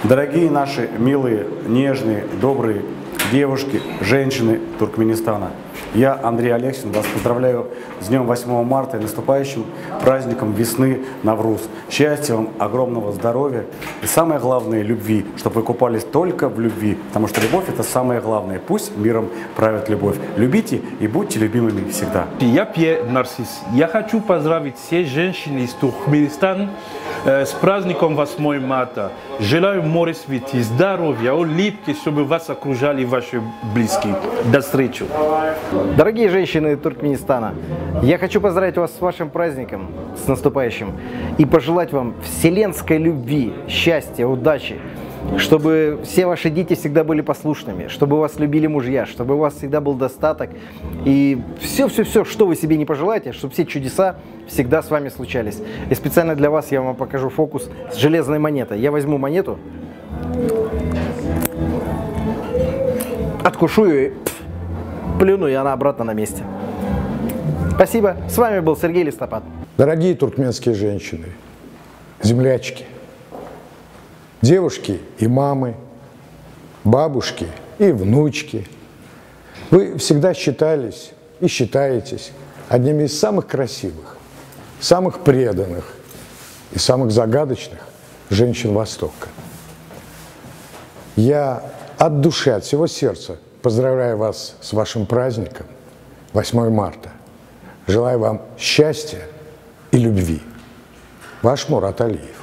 Дорогие наши милые, нежные, добрые девушки, женщины Туркменистана, я, Андрей Алексин, вас поздравляю с днем 8 марта и наступающим праздником весны Навруз. Счастья вам, огромного здоровья и самое главное, любви, чтобы вы купались только в любви, потому что любовь — это самое главное. Пусть миром правит любовь. Любите и будьте любимыми всегда. Я Пьер Нарцисс. Я хочу поздравить все женщины из Туркменистана с праздником 8 марта. Желаю море света, здоровья, улыбки, чтобы вас окружали ваши близкие. До встречи. Дорогие женщины Туркменистана, я хочу поздравить вас с вашим праздником, с наступающим, и пожелать вам вселенской любви, счастья, удачи, чтобы все ваши дети всегда были послушными, чтобы вас любили мужья, чтобы у вас всегда был достаток, и все, что вы себе не пожелаете, чтобы все чудеса всегда с вами случались. И специально для вас я вам покажу фокус с железной монетой. Я возьму монету, откушу ее и плюну, и она обратно на месте. Спасибо. С вами был Сергей Листопад. Дорогие туркменские женщины, землячки, девушки и мамы, бабушки и внучки, вы всегда считались и считаетесь одними из самых красивых, самых преданных и самых загадочных женщин Востока. Я от души, от всего сердца поздравляю вас с вашим праздником 8 марта. Желаю вам счастья и любви. Ваш Мурат Алиев.